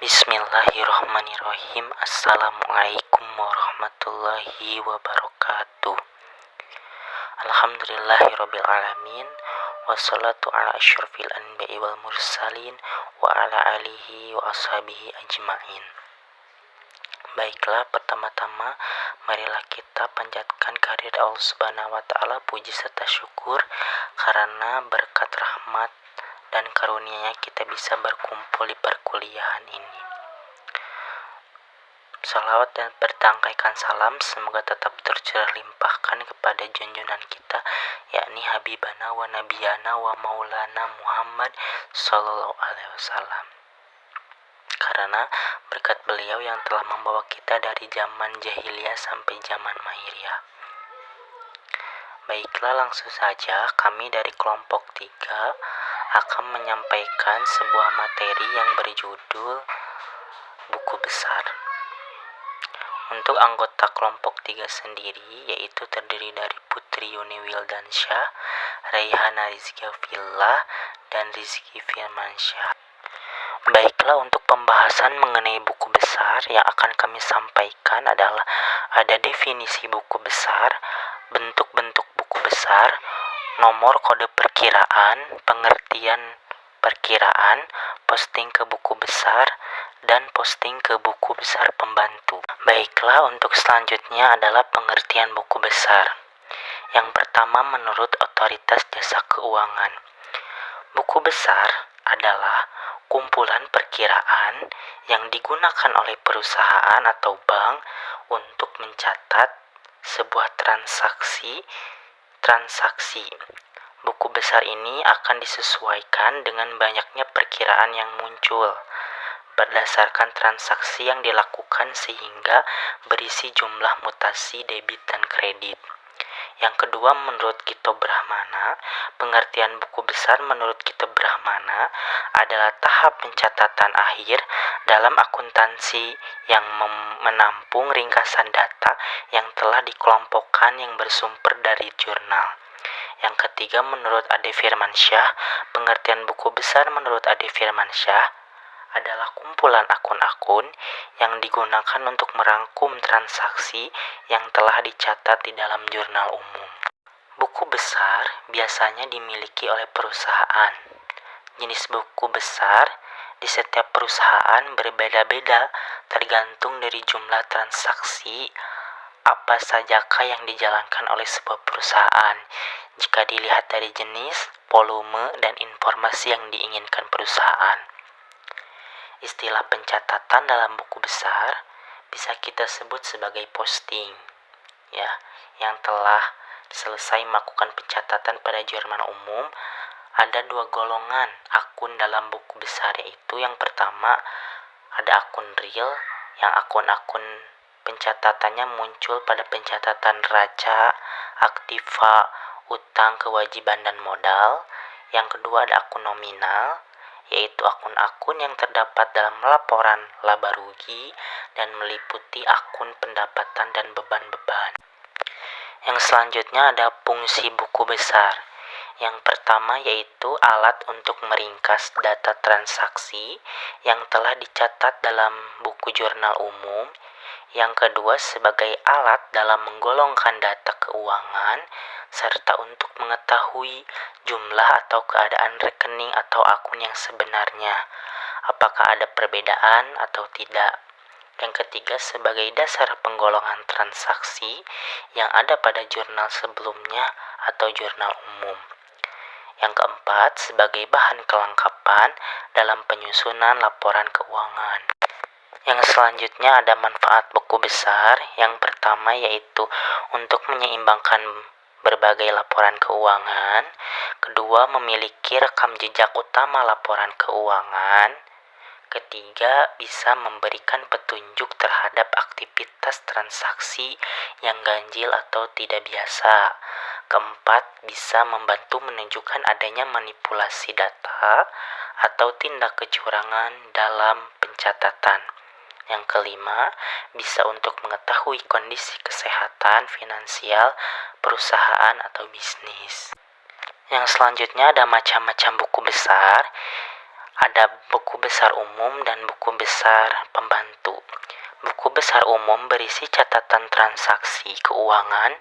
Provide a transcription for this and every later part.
Bismillahirrahmanirrahim. Assalamualaikum warahmatullahi wabarakatuh. Alhamdulillahirabbil alamin. Wassalatu ala asyrafil anbiya'i wal mursalin wa ala alihi wa ashabihi ajmain. Baiklah, pertama-tama marilah kita panjatkan kehadirat Allah Subhanahu wa taala, puji serta syukur karena berkat rahmat dan karunia-Nya kita bisa berkumpul di perkuliahan ini. Salawat dan bertangkaikan salam semoga tetap tercurah limpahkan kepada junjungan kita, yakni Habibana wa Nabiyana wa Maulana Muhammad Sallallahu Alaihi Wasallam. Karena berkat beliau yang telah membawa kita dari zaman jahiliyah sampai zaman mahiriyah. Baiklah, langsung saja kami dari kelompok 3 akan menyampaikan sebuah materi yang berjudul buku besar. Untuk anggota kelompok 3 sendiri, yaitu terdiri dari Putri Yuni Wildansyah, Raihana Rizky Fillah, dan Rizky Firmansyah. Baiklah, untuk pembahasan mengenai buku besar yang akan kami sampaikan adalah ada definisi buku besar, bentuk-bentuk buku besar, nomor kode perkiraan, pengertian perkiraan, posting ke buku besar, dan posting ke buku besar pembantu. Baiklah, untuk selanjutnya adalah pengertian buku besar. Yang pertama, menurut Otoritas Jasa Keuangan, buku besar adalah kumpulan perkiraan yang digunakan oleh perusahaan atau bank untuk mencatat sebuah transaksi. Buku besar ini akan disesuaikan dengan banyaknya perkiraan yang muncul berdasarkan transaksi yang dilakukan sehingga berisi jumlah mutasi debit dan kredit. Yang kedua, menurut Kito Brahmana, pengertian buku besar menurut Kito Brahmana adalah tahap pencatatan akhir dalam akuntansi yang menampung ringkasan data yang telah dikelompokkan yang bersumber dari jurnal. Yang ketiga, menurut Ade Firmansyah, pengertian buku besar menurut Ade Firmansyah adalah kumpulan akun-akun yang digunakan untuk merangkum transaksi yang telah dicatat di dalam jurnal umum. Buku besar biasanya dimiliki oleh perusahaan. Jenis buku besar di setiap perusahaan berbeda-beda tergantung dari jumlah transaksi apa sajakah yang dijalankan oleh sebuah perusahaan. Jika dilihat dari jenis, volume, dan informasi yang diinginkan perusahaan. Istilah pencatatan dalam buku besar bisa kita sebut sebagai posting, ya, yang telah selesai melakukan pencatatan pada jurnal umum. Ada 2 golongan akun dalam buku besar, yaitu yang pertama ada akun real, yang akun-akun pencatatannya muncul pada pencatatan neraca, aktiva, utang, kewajiban, dan modal. Yang kedua ada akun nominal, yaitu akun-akun yang terdapat dalam laporan laba rugi dan meliputi akun pendapatan dan beban-beban. Yang selanjutnya ada fungsi buku besar. Yang pertama yaitu alat untuk meringkas data transaksi yang telah dicatat dalam buku jurnal umum. Yang kedua sebagai alat dalam menggolongkan data keuangan serta untuk mengetahui jumlah atau keadaan rekening atau akun yang sebenarnya, apakah ada perbedaan atau tidak. Yang ketiga sebagai dasar penggolongan transaksi yang ada pada jurnal sebelumnya atau jurnal umum. Yang keempat sebagai bahan kelengkapan dalam penyusunan laporan keuangan. Yang selanjutnya ada manfaat buku besar. Yang pertama yaitu untuk menyeimbangkan berbagai laporan keuangan. Kedua, memiliki rekam jejak utama laporan keuangan. Ketiga, bisa memberikan petunjuk terhadap aktivitas transaksi yang ganjil atau tidak biasa. Keempat, bisa membantu menunjukkan adanya manipulasi data atau tindak kecurangan dalam pencatatan. Yang kelima, bisa untuk mengetahui kondisi kesehatan finansial perusahaan atau bisnis. Yang selanjutnya ada macam-macam buku besar. Ada buku besar umum dan buku besar pembantu. Buku besar umum berisi catatan transaksi keuangan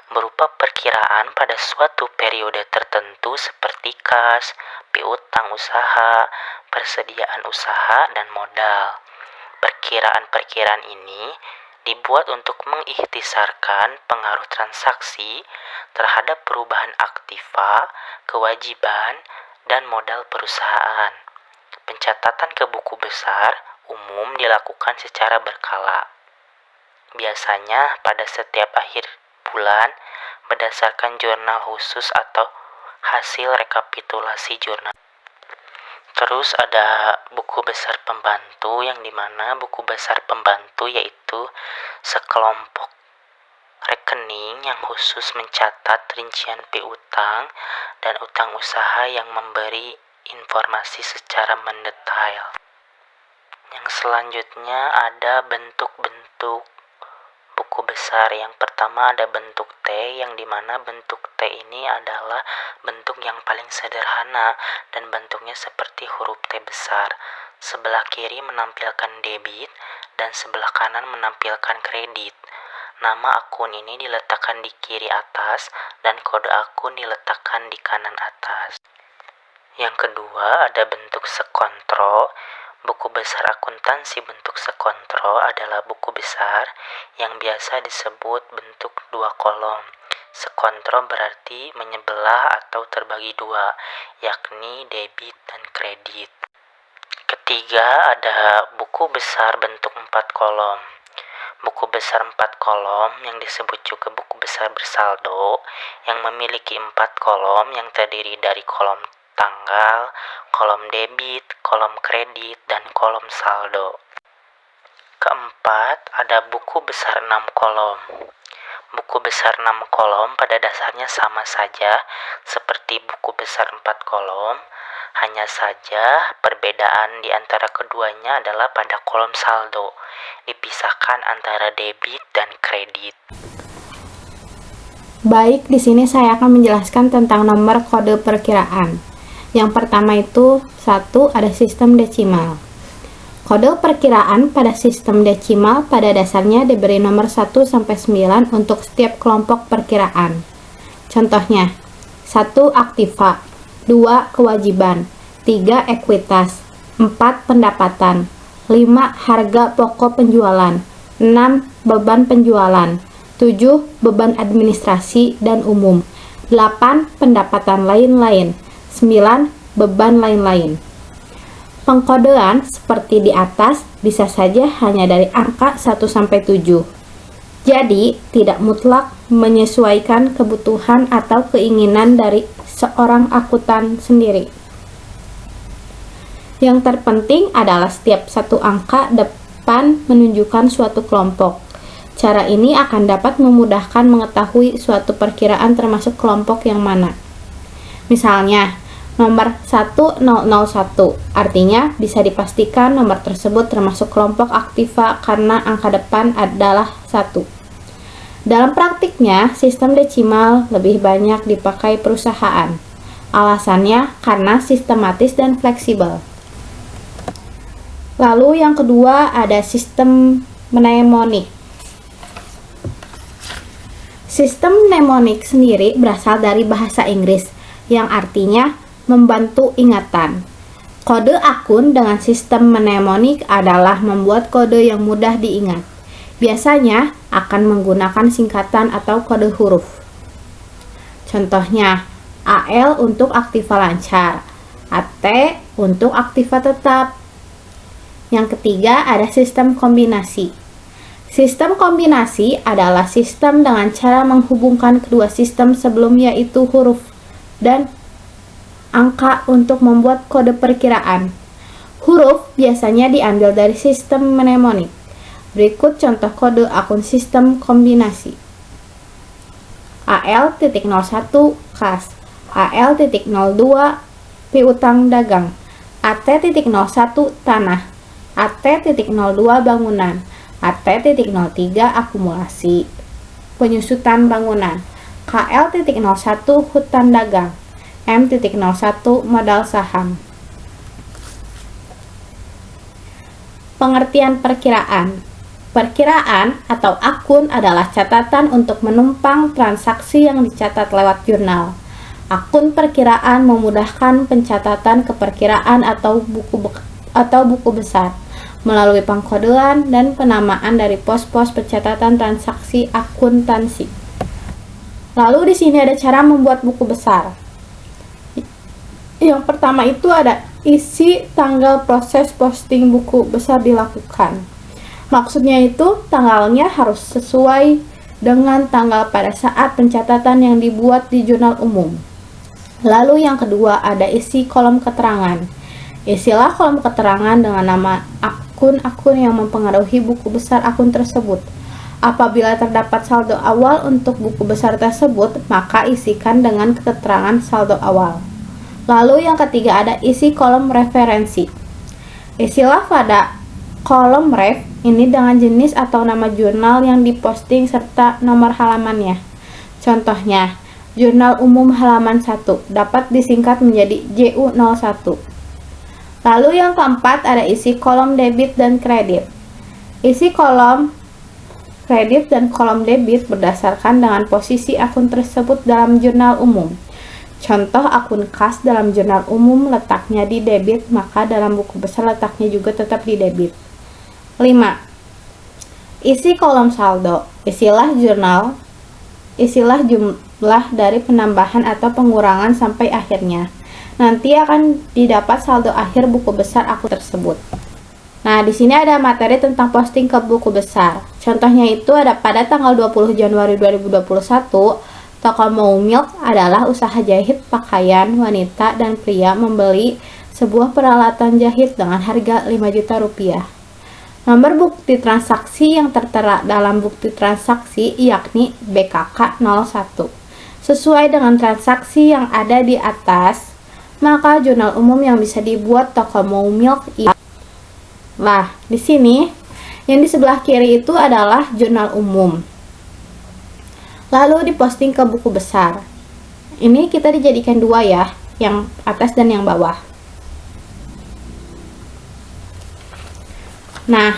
berupa perkiraan pada suatu periode tertentu seperti kas, piutang usaha, persediaan usaha, dan modal. Perkiraan-perkiraan ini dibuat untuk mengikhtisarkan pengaruh transaksi terhadap perubahan aktiva, kewajiban, dan modal perusahaan. Pencatatan ke buku besar umum dilakukan secara berkala. Biasanya pada setiap akhir bulan berdasarkan jurnal khusus atau hasil rekapitulasi jurnal. Terus ada buku besar pembantu, yang dimana buku besar pembantu yaitu sekelompok rekening yang khusus mencatat rincian piutang dan utang usaha yang memberi informasi secara mendetail. Yang selanjutnya ada bentuk-bentuk buku besar. Yang pertama ada bentuk T, yang dimana bentuk T ini adalah bentuk yang paling sederhana dan bentuknya seperti huruf T besar. Sebelah kiri menampilkan debit dan sebelah kanan menampilkan kredit. Nama akun ini diletakkan di kiri atas dan kode akun diletakkan di kanan atas. Yang kedua ada bentuk sekontro. Buku besar akuntansi bentuk sekontro adalah buku besar yang biasa disebut bentuk dua kolom. Sekontro berarti menyebelah atau terbagi dua, yakni debit dan kredit. Ketiga ada buku besar bentuk 4 kolom. Buku besar 4 kolom yang disebut juga buku besar bersaldo yang memiliki 4 kolom yang terdiri dari kolom tanggal, kolom debit, kolom kredit, dan kolom saldo. Keempat, ada buku besar 6 kolom. Buku besar 6 kolom pada dasarnya sama saja seperti buku besar 4 kolom, hanya saja perbedaan di antara keduanya adalah pada kolom saldo, dipisahkan antara debit dan kredit. Baik, di sini saya akan menjelaskan tentang nomor kode perkiraan. Yang pertama itu 1, ada sistem desimal. Kode perkiraan pada sistem desimal pada dasarnya diberi nomor 1 sampai 9 untuk setiap kelompok perkiraan. Contohnya, 1 aktiva, 2 kewajiban, 3 ekuitas, 4 pendapatan, 5 harga pokok penjualan, 6 beban penjualan, 7 beban administrasi dan umum, 8 pendapatan lain-lain, 9 beban lain-lain. Pengkodean seperti di atas bisa saja hanya dari angka 1 sampai 7. Jadi, tidak mutlak menyesuaikan kebutuhan atau keinginan dari seorang akuntan sendiri. Yang terpenting adalah setiap satu angka depan menunjukkan suatu kelompok. Cara ini akan dapat memudahkan mengetahui suatu perkiraan termasuk kelompok yang mana. Misalnya, nomor 1001, artinya bisa dipastikan nomor tersebut termasuk kelompok aktiva karena angka depan adalah 1. Dalam praktiknya, sistem desimal lebih banyak dipakai perusahaan. Alasannya karena sistematis dan fleksibel. Lalu yang kedua ada sistem mnemonik. Sistem mnemonik sendiri berasal dari bahasa Inggris yang artinya membantu ingatan. Kode akun dengan sistem mnemonik adalah membuat kode yang mudah diingat. Biasanya akan menggunakan singkatan atau kode huruf. Contohnya, AL untuk aktiva lancar, AT untuk aktiva tetap. Yang ketiga ada sistem kombinasi. Sistem kombinasi adalah sistem dengan cara menghubungkan kedua sistem sebelumnya yaitu huruf dan angka untuk membuat kode perkiraan. Huruf biasanya diambil dari sistem mnemonik. Berikut contoh kode akun sistem kombinasi. AL.01 kas, AL.02 piutang dagang, AT.01 tanah, AT.02 bangunan, AT.03 akumulasi penyusutan bangunan, KL.01 hutan dagang, M.01 modal saham. Pengertian perkiraan. Perkiraan atau akun adalah catatan untuk menumpang transaksi yang dicatat lewat jurnal. Akun perkiraan memudahkan pencatatan keperkiraan atau buku besar melalui pengkodean dan penamaan dari pos-pos pencatatan transaksi akuntansi. Lalu di sini ada cara membuat buku besar. Yang pertama itu ada isi tanggal proses posting buku besar dilakukan. Maksudnya itu tanggalnya harus sesuai dengan tanggal pada saat pencatatan yang dibuat di jurnal umum. Lalu yang kedua ada isi kolom keterangan. Isilah kolom keterangan dengan nama akun-akun yang mempengaruhi buku besar akun tersebut. Apabila terdapat saldo awal untuk buku besar tersebut, maka isikan dengan keterangan saldo awal. Lalu yang ketiga ada isi kolom referensi. Isilah pada kolom ref ini dengan jenis atau nama jurnal yang diposting serta nomor halamannya. Contohnya, jurnal umum halaman 1 dapat disingkat menjadi JU01. Lalu yang keempat ada isi kolom debit dan kredit. Isi kolom kredit dan kolom debit berdasarkan dengan posisi akun tersebut dalam jurnal umum. Contoh akun kas dalam jurnal umum letaknya di debit, maka dalam buku besar letaknya juga tetap di debit. 5. Isi kolom saldo. Isilah jumlah dari penambahan atau pengurangan sampai akhirnya. Nanti akan didapat saldo akhir buku besar akun tersebut. Nah, di sini ada materi tentang posting ke buku besar. Contohnya itu ada pada tanggal 20 Januari 2021, toko Mau Milk adalah usaha jahit pakaian wanita dan pria membeli sebuah peralatan jahit dengan harga 5 juta rupiah. Nomor bukti transaksi yang tertera dalam bukti transaksi yakni BKK 01. Sesuai dengan transaksi yang ada di atas, maka jurnal umum yang bisa dibuat toko Mau Milk. Nah, di sini yang di sebelah kiri itu adalah jurnal umum. Lalu diposting ke buku besar. Ini kita dijadikan dua ya, yang atas dan yang bawah. Nah,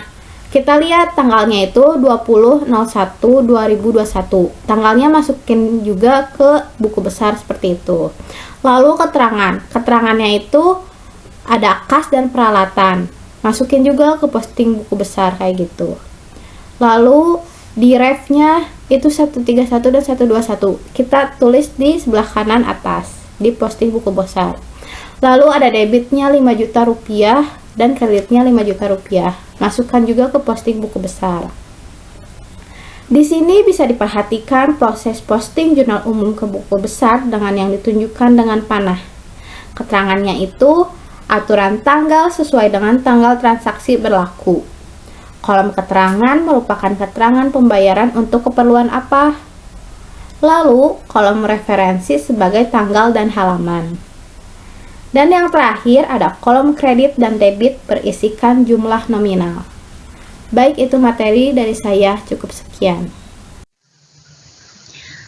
kita lihat tanggalnya itu 20.01.2021. Tanggalnya masukin juga ke buku besar seperti itu. Lalu keterangan. Keterangannya itu ada kas dan peralatan. Masukin juga ke posting buku besar kayak gitu. Lalu di refnya itu 131 dan 121. Kita tulis di sebelah kanan atas di posting buku besar. Lalu ada debitnya 5 juta rupiah dan kreditnya 5 juta rupiah. Masukkan juga ke posting buku besar. Di sini bisa diperhatikan proses posting jurnal umum ke buku besar dengan yang ditunjukkan dengan panah. Keterangannya itu aturan tanggal sesuai dengan tanggal transaksi berlaku. Kolom keterangan merupakan keterangan pembayaran untuk keperluan apa. Lalu kolom referensi sebagai tanggal dan halaman. Dan yang terakhir ada kolom kredit dan debit berisikan jumlah nominal. Baik, itu materi dari saya, cukup sekian.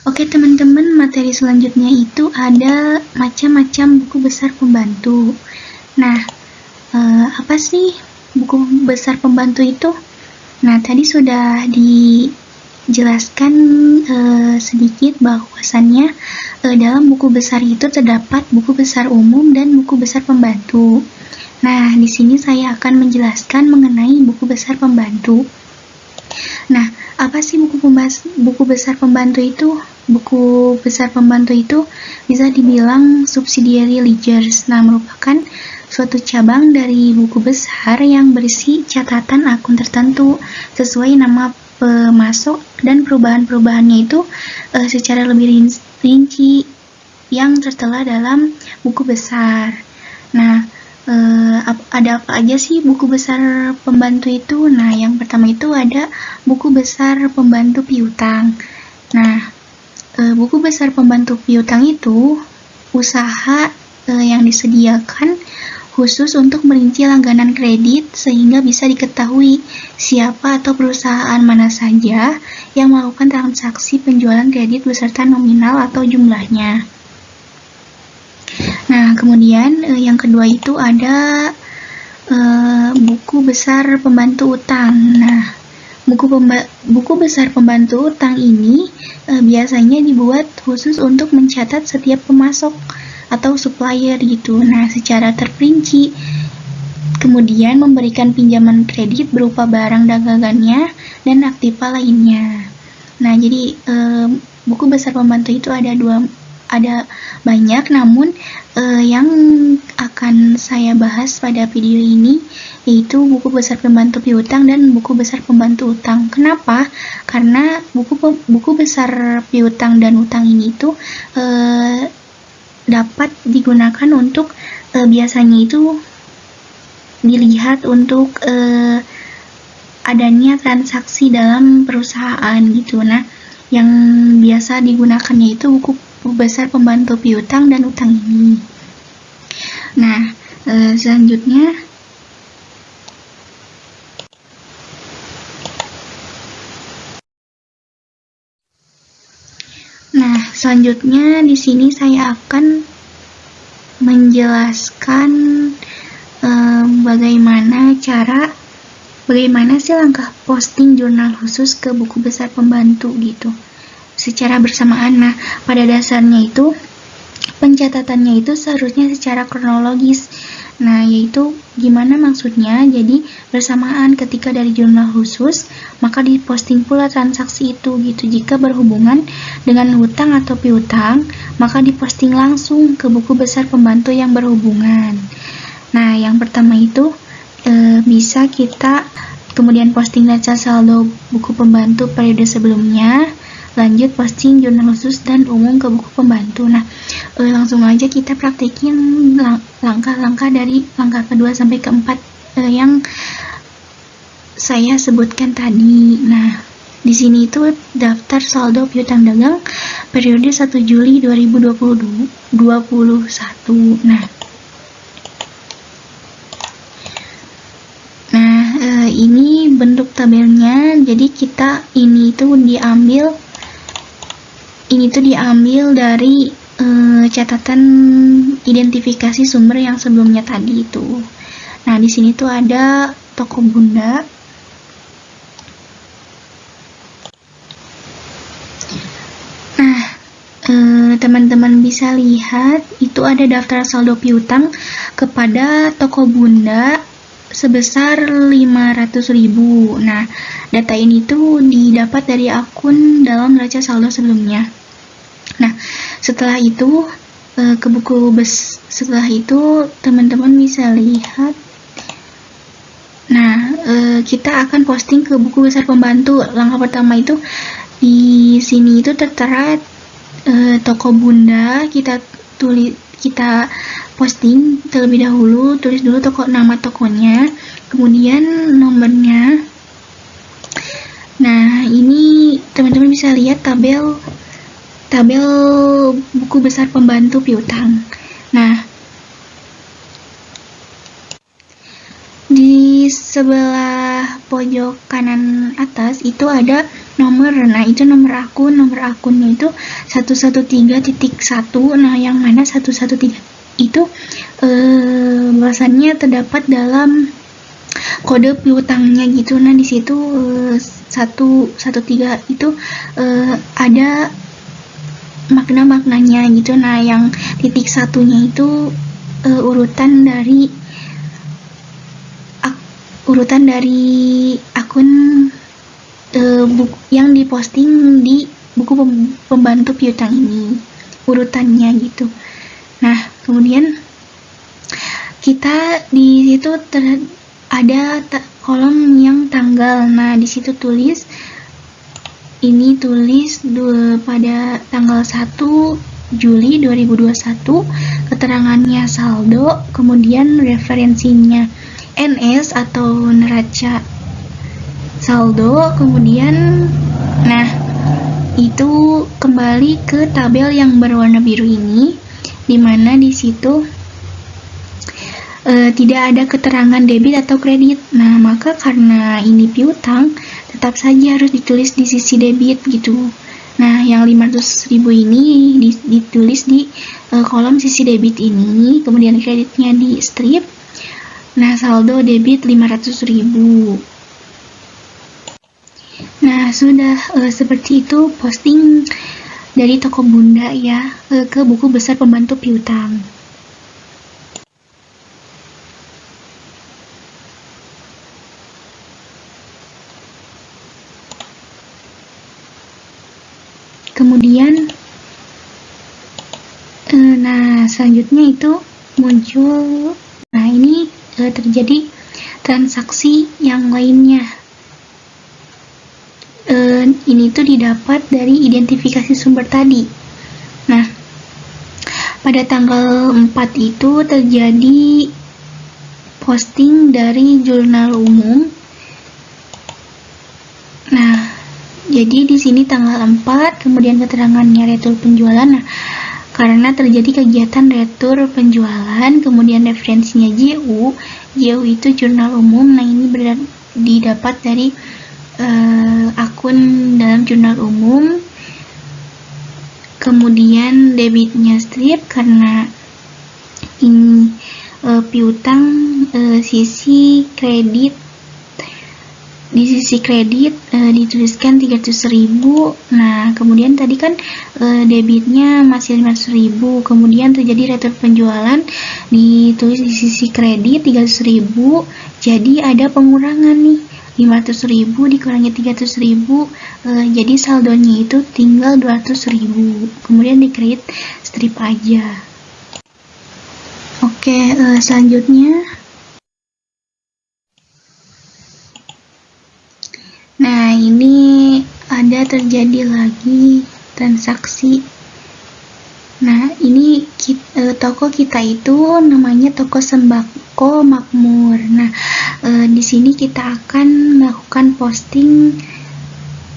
Oke teman-teman, materi selanjutnya itu ada macam-macam buku besar pembantu. Nah, apa sih buku besar pembantu itu? Nah, tadi sudah dijelaskan sedikit bahwasannya dalam buku besar itu terdapat buku besar umum dan buku besar pembantu. Nah, di sini saya akan menjelaskan mengenai buku besar pembantu. Nah, apa sih buku besar pembantu itu? Buku besar pembantu itu bisa dibilang subsidiary ledgers. Nah, merupakan suatu cabang dari buku besar yang berisi catatan akun tertentu sesuai nama pemasok dan perubahan-perubahannya itu secara lebih rinci yang tertera dalam buku besar. Nah, ada apa aja sih buku besar pembantu itu? Nah, yang pertama itu ada buku besar pembantu piutang. Nah, buku besar pembantu piutang itu usaha yang disediakan khusus untuk merinci langganan kredit sehingga bisa diketahui siapa atau perusahaan mana saja yang melakukan transaksi penjualan kredit beserta nominal atau jumlahnya. Nah, kemudian yang kedua itu ada buku besar pembantu utang. Nah, buku besar pembantu utang ini biasanya dibuat khusus untuk mencatat setiap pemasok atau supplier gitu. Nah, secara terperinci, kemudian memberikan pinjaman kredit berupa barang dagangannya dan aktiva lainnya. Nah, jadi buku besar pembantu itu ada banyak, namun yang akan saya bahas pada video ini yaitu buku besar pembantu piutang dan buku besar pembantu utang. Kenapa? Karena buku besar piutang dan utang ini itu dapat digunakan untuk biasanya itu dilihat untuk adanya transaksi dalam perusahaan gitu. Nah, yang biasa digunakannya itu buku besar pembantu piutang dan utang ini. Nah, selanjutnya di sini saya akan menjelaskan bagaimana sih langkah posting jurnal khusus ke buku besar pembantu gitu secara bersamaan. Nah, pada dasarnya itu pencatatannya itu seharusnya secara kronologis. Nah, yaitu gimana maksudnya? Jadi bersamaan ketika dari jurnal khusus, maka diposting pula transaksi itu gitu. Jika berhubungan dengan hutang atau piutang, maka diposting langsung ke buku besar pembantu yang berhubungan. Nah, yang pertama itu bisa kita kemudian posting neraca saldo buku pembantu periode sebelumnya, lanjut posting jurnal khusus dan umum ke buku pembantu. Nah, langsung aja kita praktekin langkah-langkah dari langkah kedua sampai keempat yang saya sebutkan tadi. Nah, di sini itu daftar saldo piutang dagang periode 1 Juli 2021. Nah, ini bentuk tabelnya. Jadi ini tuh diambil dari catatan identifikasi sumber yang sebelumnya tadi itu. Nah, di sini tuh ada toko Bunda. Nah, teman-teman bisa lihat itu ada daftar saldo piutang kepada toko Bunda sebesar 500.000. Nah, data ini tuh didapat dari akun dalam neraca saldo sebelumnya. Nah, setelah itu teman-teman bisa lihat. Nah, kita akan posting ke buku besar pembantu. Langkah pertama itu di sini itu tertera toko Bunda. Kita posting terlebih dahulu, tulis dulu nama tokonya, kemudian nomornya. Nah, ini teman-teman bisa lihat tabel buku besar pembantu piutang. Nah, di sebelah pojok kanan atas itu ada nomor. Nah, itu nomor akunnya itu 113.1. Nah, yang mana 113 itu bahwasannya terdapat dalam kode piutangnya gitu. Nah, di situ 113 itu ada maknanya gitu. Nah, yang titik satunya itu urutan dari akun yang diposting di buku pembantu piutang ini, urutannya gitu. Nah, kemudian kita di situ ada kolom yang tanggal. Nah, di situ tulis pada tanggal 1 Juli 2021, keterangannya saldo, kemudian referensinya NS atau neraca saldo, kemudian itu kembali ke tabel yang berwarna biru ini, dimana di situ tidak ada keterangan debit atau kredit. Nah, maka karena ini piutang, tetap saja harus ditulis di sisi debit gitu. Nah, yang 500.000 ini ditulis di kolom sisi debit ini, kemudian kreditnya di strip, Nah, saldo debit 500.000. Nah, sudah seperti itu posting dari toko Bunda ya ke buku besar pembantu piutang. Kemudian nah selanjutnya itu muncul, nah ini terjadi transaksi yang lainnya. Ini tuh didapat dari identifikasi sumber tadi. Nah, pada tanggal 4 itu terjadi posting dari jurnal umum. Nah, jadi di sini tanggal 4, kemudian keterangannya retur penjualan. Nah, karena terjadi kegiatan retur penjualan, kemudian referensinya JU itu jurnal umum. Nah, ini didapat dari akun dalam jurnal umum. Kemudian debitnya strip karena ini piutang sisi kredit, di sisi kredit dituliskan 300.000. Nah, kemudian tadi kan debitnya masih 500.000, kemudian terjadi retur penjualan ditulis di sisi kredit 300.000, jadi ada pengurangan nih, 500.000 dikurangi 300.000, jadi saldonya itu tinggal 200.000, kemudian di kredit strip aja. Oke, selanjutnya nah ini ada terjadi lagi transaksi. Nah, ini toko kita itu namanya toko sembako makmur. Nah, di sini kita akan melakukan posting,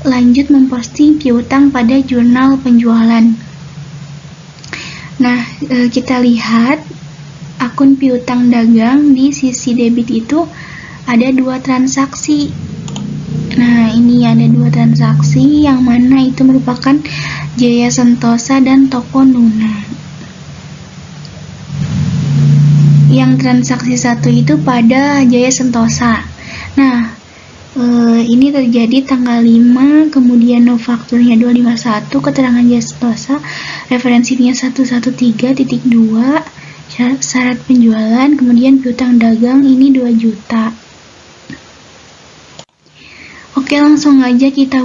lanjut memposting piutang pada jurnal penjualan. Nah, kita lihat akun piutang dagang di sisi debit itu ada 2 transaksi. Nah, ini ada 2 transaksi yang mana itu merupakan Jaya Sentosa dan Toko Nuna. Yang transaksi 1 itu pada Jaya Sentosa. Nah, ini terjadi tanggal 5, kemudian no fakturnya 251, keterangan Jaya Sentosa, referensinya 113.2, syarat penjualan, kemudian piutang dagang ini 2 juta. Oke, langsung aja kita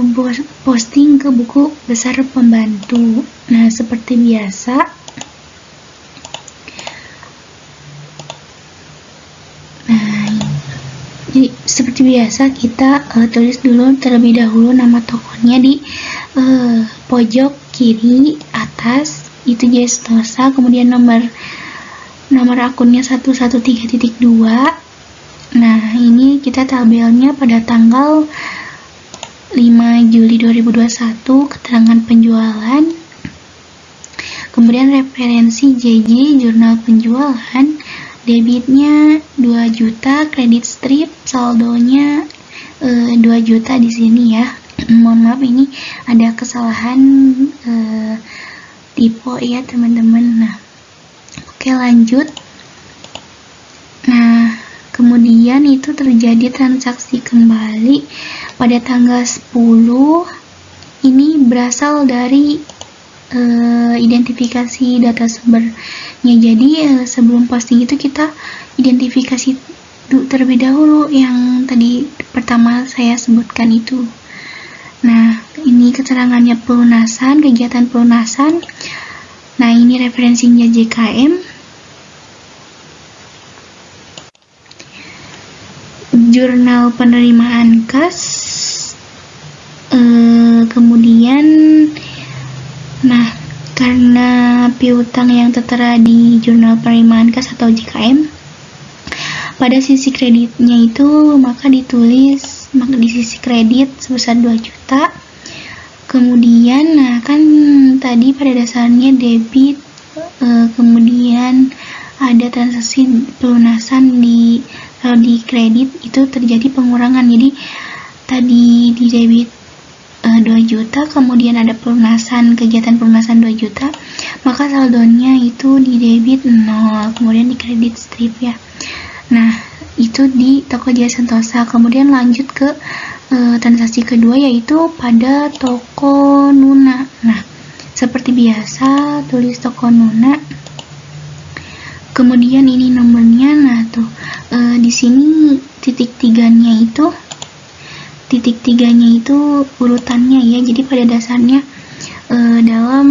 posting ke buku besar pembantu. Nah, seperti biasa, seperti biasa kita tulis dulu terlebih dahulu nama tokonya di pojok kiri atas, itu Jaya Sentosa, kemudian nomor akunnya 113.2. Nah, ini kita tabelnya pada tanggal 5 Juli 2021, keterangan penjualan, kemudian referensi JJ jurnal penjualan, debitnya 2 juta, kredit strip, saldonya 2 juta di sini ya. Mohon maaf, ini ada kesalahan tipe ya teman-teman. Nah, oke, lanjut. Nah, kemudian itu terjadi transaksi kembali pada tanggal 10. Ini berasal dari identifikasi data sumbernya. Jadi sebelum posting itu kita identifikasi terlebih dahulu yang tadi pertama saya sebutkan itu. Nah, ini keterangannya pelunasan, kegiatan pelunasan. Nah, ini referensinya JKM. Jurnal penerimaan kas, kemudian nah, karena piutang yang tertera di jurnal penerimaan kas atau JKM pada sisi kreditnya itu maka ditulis di sisi kredit sebesar 2 juta. Kemudian nah kan tadi pada dasarnya debit, kemudian ada transaksi pelunasan di kredit itu terjadi pengurangan. Jadi tadi di debit 2 juta, kemudian ada pelunasan, kegiatan pelunasan 2 juta, maka saldonya itu di debit 0, kemudian di kredit strip ya. Nah, itu di toko Jaya Sentosa. Kemudian lanjut ke transaksi kedua, yaitu pada toko Nuna. Nah, seperti biasa tulis toko Nuna, kemudian ini nomornya. Nah tuh di sini titik tiganya itu urutannya ya. Jadi pada dasarnya dalam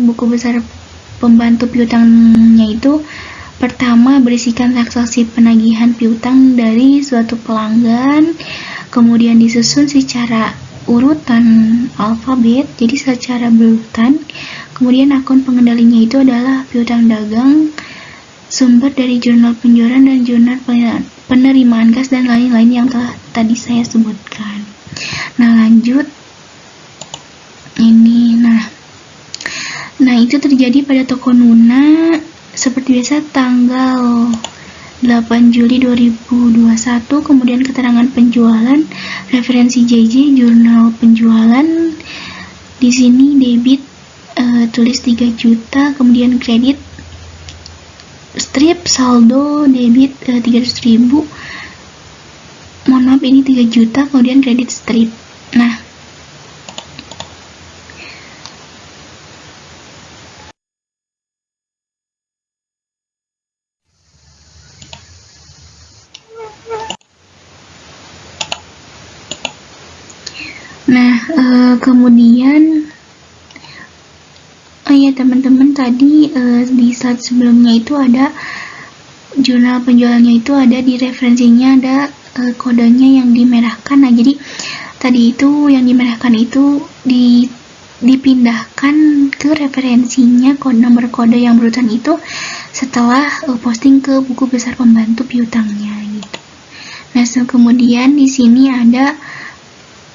buku besar pembantu piutangnya itu pertama berisikan transaksi penagihan piutang dari suatu pelanggan, kemudian disusun secara urutan alfabet, jadi secara berurutan. Kemudian akun pengendalinya itu adalah piutang dagang, sumber dari jurnal penjualan dan jurnal penerimaan kas dan lain-lain yang telah tadi saya sebutkan. Nah lanjut ini, nah itu terjadi pada toko Nuna seperti biasa tanggal 8 Juli 2021. Kemudian keterangan penjualan, referensi JJ, jurnal penjualan. Di sini debit tulis 3 juta, kemudian kredit strip saldo debit 300.000. Mohon maaf, ini 3 juta, kemudian kredit strip. Nah, kemudian ya teman-teman, tadi di slide sebelumnya itu ada jurnal penjualannya, itu ada di referensinya, ada kodenya yang dimerahkan. Nah jadi tadi itu yang dimerahkan itu dipindahkan ke referensinya nomor kode yang berurutan itu setelah posting ke buku besar pembantu piutangnya gitu. Nah kemudian di sini ada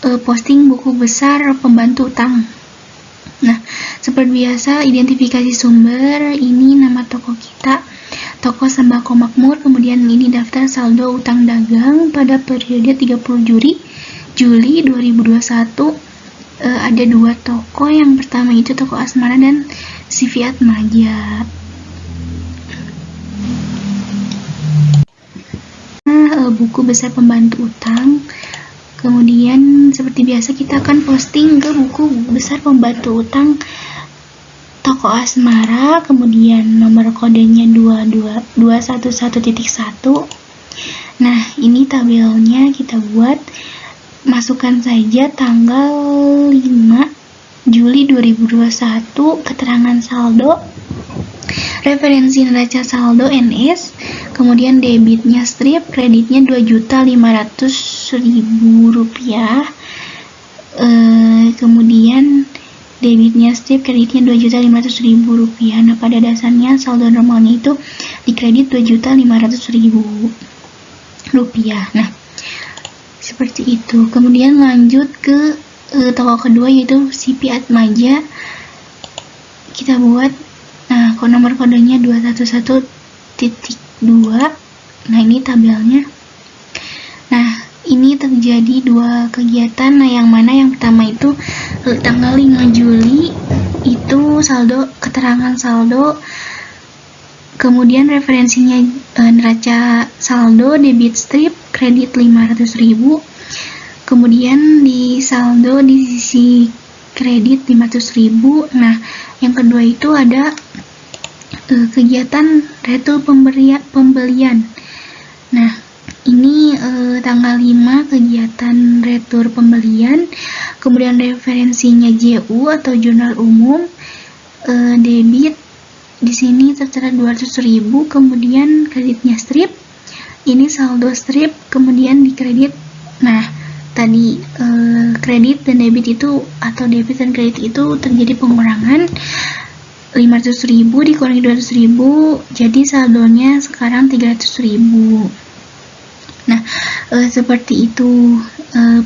posting buku besar pembantu utang. Nah, seperti biasa identifikasi sumber, ini nama toko kita, toko Sembako Makmur, kemudian ini daftar saldo utang dagang pada periode 30 Juli 2021. Ada 2 toko, yang pertama itu toko Asmara dan CV Atmaja. Buku besar pembantu utang. Kemudian seperti biasa kita akan posting ke buku besar pembantu utang toko Asmara, kemudian nomor kodenya 211.1. Nah ini tabelnya kita buat, masukkan saja tanggal 5 Juli 2021, keterangan saldo, referensi neraca saldo NS, kemudian debitnya strip, kreditnya 2.500.000 rupiah, kemudian debitnya strip, kreditnya 2.500.000 rupiah. Nah pada dasarnya saldo normalnya itu dikredit 2.500.000 rupiah. Nah seperti itu. Kemudian lanjut ke toko kedua, yaitu CV Atmaja. Kita buat nomor kodenya 211.2. Nah ini tabelnya. Nah ini terjadi 2 kegiatan. Nah yang mana yang pertama itu tanggal 5 Juli itu saldo, keterangan saldo, kemudian referensinya neraca saldo, debit strip, kredit 500.000, kemudian di saldo di sisi kredit 500.000. Nah yang kedua itu ada kegiatan retur pembelian. Nah ini tanggal 5 kegiatan retur pembelian, kemudian referensinya JU atau jurnal umum, debit di sini tertera 200.000, kemudian kreditnya strip, ini saldo strip, kemudian di kredit. Nah tadi kredit dan debit itu, atau debit dan kredit itu terjadi pengurangan 500.000 dikurangi 200.000, jadi saldonya sekarang 300.000. Nah seperti itu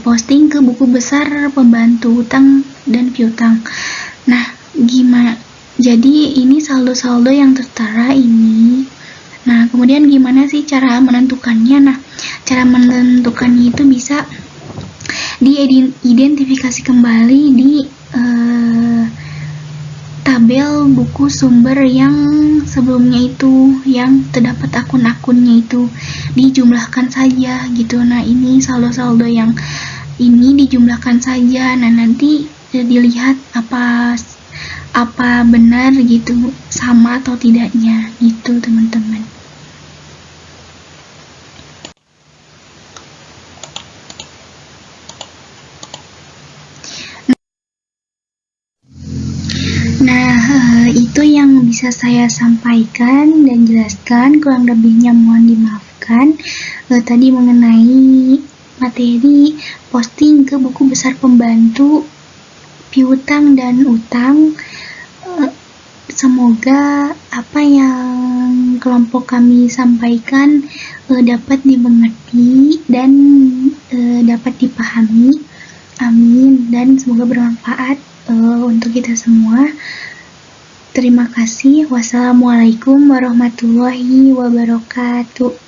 posting ke buku besar pembantu utang dan piutang. Nah gimana, jadi ini saldo-saldo yang tertera ini. Nah kemudian gimana sih cara menentukannya? Nah cara menentukannya itu bisa diidentifikasi kembali di tabel buku sumber yang sebelumnya itu, yang terdapat akun-akunnya itu. dijumlahkan saja gitu. Nah, ini saldo-saldo yang ini dijumlahkan saja. Nah, nanti dilihat apa benar gitu, sama atau tidaknya gitu teman-teman. Nah, itu yang bisa saya sampaikan dan jelaskan, kurang lebihnya mohon dimaafkan. Tadi mengenai materi posting ke buku besar pembantu, piutang dan utang. Semoga apa yang kelompok kami sampaikan dapat dimengerti dan dapat dipahami. Amin, dan semoga bermanfaat untuk kita semua. Terima kasih. Wassalamualaikum warahmatullahi wabarakatuh.